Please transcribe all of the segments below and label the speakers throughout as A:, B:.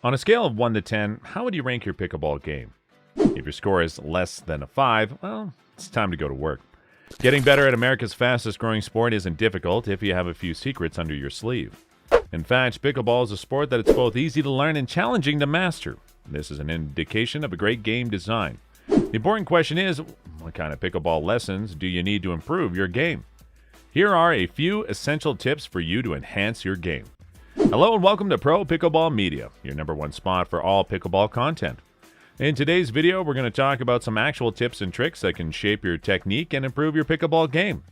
A: On a scale of 1 to 10, how would you rank your pickleball game? If your score is less than a 5, well, it's time to go to work. Getting better at America's fastest growing sport isn't difficult if you have a few secrets under your sleeve. In fact, pickleball is a sport that it's both easy to learn and challenging to master. This is an indication of a great game design. The important question is, what kind of pickleball lessons do you need to improve your game? Here are a few essential tips for you to enhance your game. Hello and welcome to Pro Pickleball Media, your #1 spot for all pickleball content. In today's video, we're going to talk about some actual tips and tricks that can shape your technique and improve your pickleball game.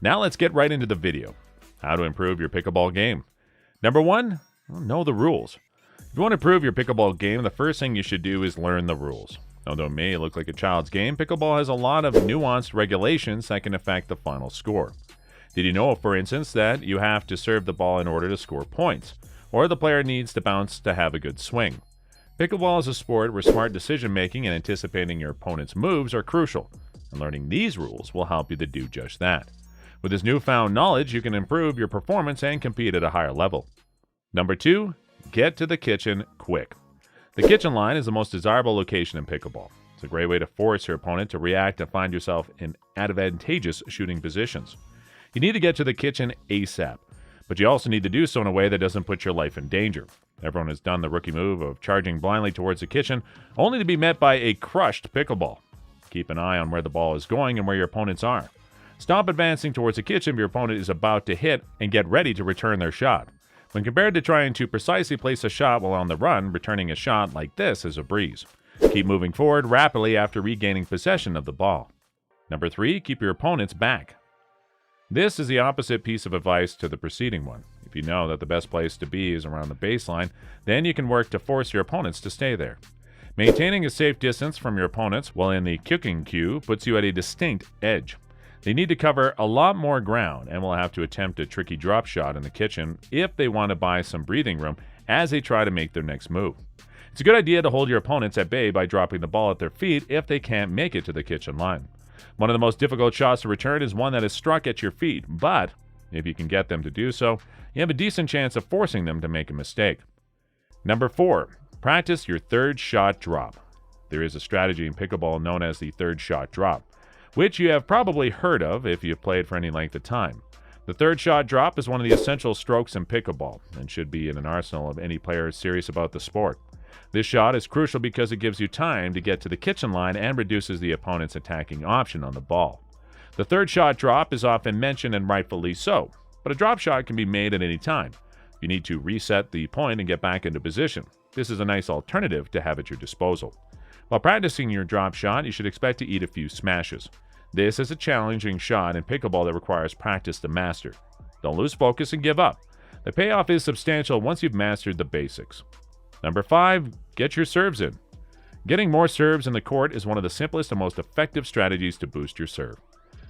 A: Now let's get right into the video. How to improve your pickleball game. #1, know the rules. If you want to improve your pickleball game, the first thing you should do is learn the rules. Although it may look like a child's game, pickleball has a lot of nuanced regulations that can affect the final score. Did you know, for instance, that you have to serve the ball in order to score points, or the player needs to bounce to have a good swing? Pickleball is a sport where smart decision-making and anticipating your opponent's moves are crucial, and learning these rules will help you to do just that. With this newfound knowledge, you can improve your performance and compete at a higher level. #2, get to the kitchen quick. The kitchen line is the most desirable location in pickleball. It's a great way to force your opponent to react and find yourself in advantageous shooting positions. You need to get to the kitchen ASAP, but you also need to do so in a way that doesn't put your life in danger. Everyone has done the rookie move of charging blindly towards the kitchen, only to be met by a crushed pickleball. Keep an eye on where the ball is going and where your opponents are. Stop advancing towards the kitchen if your opponent is about to hit, and get ready to return their shot. When compared to trying to precisely place a shot while on the run, returning a shot like this is a breeze. Keep moving forward rapidly after regaining possession of the ball. #3, keep your opponents back. This is the opposite piece of advice to the preceding one. If you know that the best place to be is around the baseline, then you can work to force your opponents to stay there. Maintaining a safe distance from your opponents while in the kicking queue puts you at a distinct edge. They need to cover a lot more ground and will have to attempt a tricky drop shot in the kitchen if they want to buy some breathing room as they try to make their next move. It's a good idea to hold your opponents at bay by dropping the ball at their feet if they can't make it to the kitchen line. One of the most difficult shots to return is one that is struck at your feet, but if you can get them to do so, you have a decent chance of forcing them to make a mistake. #4, practice your third shot drop. There is a strategy in pickleball known as the third shot drop, which you have probably heard of if you've played for any length of time. The third shot drop is one of the essential strokes in pickleball and should be in an arsenal of any player serious about the sport. This shot is crucial because it gives you time to get to the kitchen line and reduces the opponent's attacking option on the ball. The third shot drop is often mentioned, and rightfully so, but a drop shot can be made at any time. You need to reset the point and get back into position. This is a nice alternative to have at your disposal. While practicing your drop shot, you should expect to eat a few smashes. This is a challenging shot in pickleball that requires practice to master. Don't lose focus and give up. The payoff is substantial once you've mastered the basics. #5, get your serves in. Getting more serves in the court is one of the simplest and most effective strategies to boost your serve.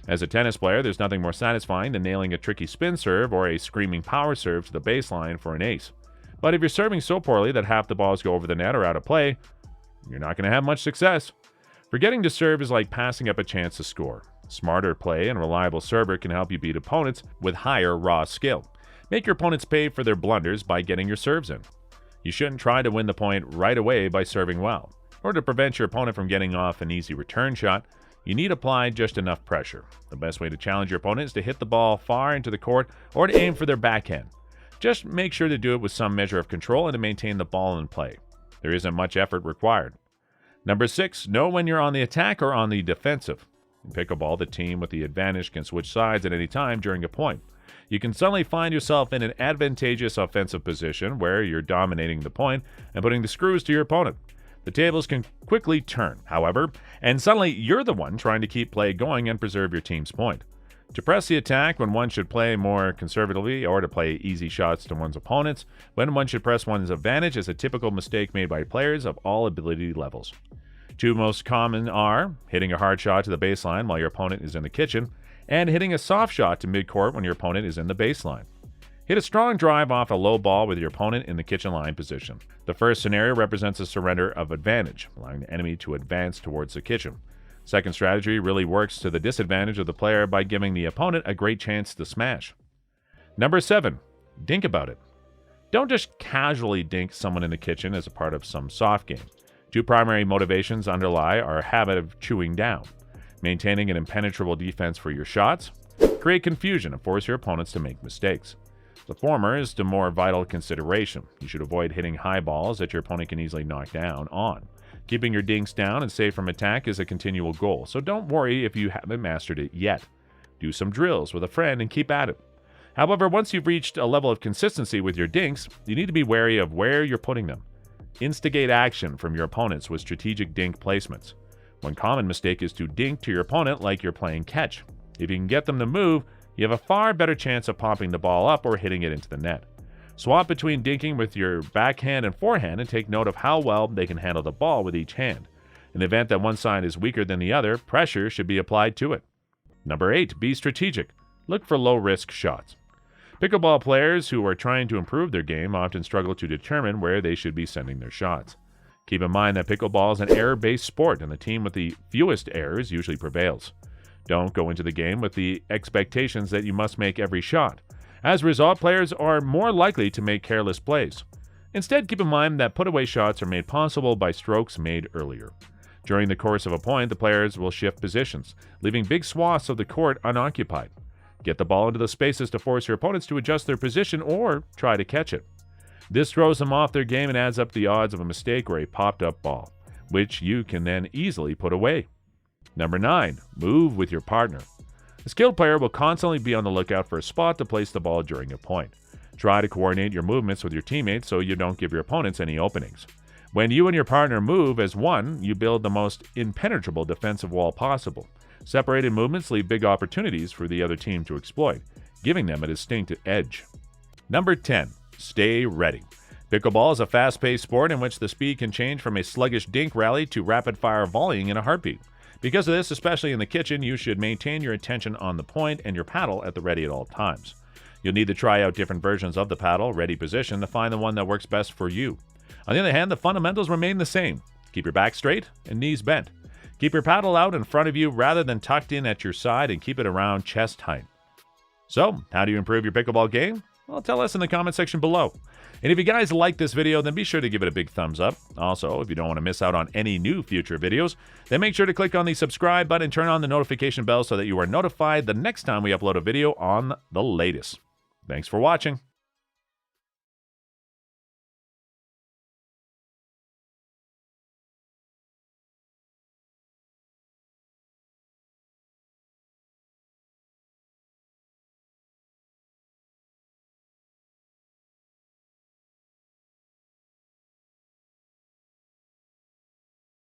A: As a tennis player, there's nothing more satisfying than nailing a tricky spin serve or a screaming power serve to the baseline for an ace. But if you're serving so poorly that half the balls go over the net or out of play, you're not going to have much success. Forgetting to serve is like passing up a chance to score. Smarter play and reliable server can help you beat opponents with higher raw skill. Make your opponents pay for their blunders by getting your serves in. You shouldn't try to win the point right away by serving well. In order to prevent your opponent from getting off an easy return shot, you need to apply just enough pressure. The best way to challenge your opponent is to hit the ball far into the court or to aim for their backhand. Just make sure to do it with some measure of control and to maintain the ball in play. There isn't much effort required. #6, know when you're on the attack or on the defensive. In pickleball, the team with the advantage can switch sides at any time during a point. You can suddenly find yourself in an advantageous offensive position where you're dominating the point and putting the screws to your opponent. The tables can quickly turn, however, and suddenly you're the one trying to keep play going and preserve your team's point. To press the attack when one should play more conservatively or to play easy shots to one's opponents when one should press one's advantage is a typical mistake made by players of all ability levels. Two most common are hitting a hard shot to the baseline while your opponent is in the kitchen, and hitting a soft shot to midcourt when your opponent is in the baseline. Hit a strong drive off a low ball with your opponent in the kitchen line position. The first scenario represents a surrender of advantage, allowing the enemy to advance towards the kitchen. Second strategy really works to the disadvantage of the player by giving the opponent a great chance to smash. #7, think about it. Don't just casually dink someone in the kitchen as a part of some soft game. Two primary motivations underlie our habit of chewing down: maintaining an impenetrable defense for your shots, create confusion and force your opponents to make mistakes. The former is the more vital consideration. You should avoid hitting high balls that your opponent can easily knock down on. Keeping your dinks down and safe from attack is a continual goal, so don't worry if you haven't mastered it yet. Do some drills with a friend and keep at it. However, once you've reached a level of consistency with your dinks, you need to be wary of where you're putting them. Instigate action from your opponents with strategic dink placements. One common mistake is to dink to your opponent like you're playing catch. If you can get them to move, you have a far better chance of popping the ball up or hitting it into the net. Swap between dinking with your backhand and forehand and take note of how well they can handle the ball with each hand. In the event that one side is weaker than the other, pressure should be applied to it. Number 8, be strategic. Look for low-risk shots. Pickleball players who are trying to improve their game often struggle to determine where they should be sending their shots. Keep in mind that pickleball is an error-based sport, and the team with the fewest errors usually prevails. Don't go into the game with the expectations that you must make every shot. As a result, players are more likely to make careless plays. Instead, keep in mind that put-away shots are made possible by strokes made earlier. During the course of a point, the players will shift positions, leaving big swaths of the court unoccupied. Get the ball into the spaces to force your opponents to adjust their position or try to catch it. This throws them off their game and adds up the odds of a mistake or a popped-up ball, which you can then easily put away. Number 9, move with your partner. A skilled player will constantly be on the lookout for a spot to place the ball during a point. Try to coordinate your movements with your teammates so you don't give your opponents any openings. When you and your partner move as one, you build the most impenetrable defensive wall possible. Separated movements leave big opportunities for the other team to exploit, giving them a distinct edge. Number 10, stay ready. Pickleball is a fast-paced sport in which the speed can change from a sluggish dink rally to rapid-fire volleying in a heartbeat. Because of this, especially in the kitchen, you should maintain your attention on the point and your paddle at the ready at all times. You'll need to try out different versions of the paddle ready position to find the one that works best for you. On the other hand, the fundamentals remain the same. Keep your back straight and knees bent. Keep your paddle out in front of you rather than tucked in at your side, and keep it around chest height. So, how do you improve your pickleball game? Well, tell us in the comment section below. And if you guys like this video, then be sure to give it a big thumbs up. Also, if you don't want to miss out on any new future videos, then make sure to click on the subscribe button and turn on the notification bell so that you are notified the next time we upload a video on the latest. Thanks for watching.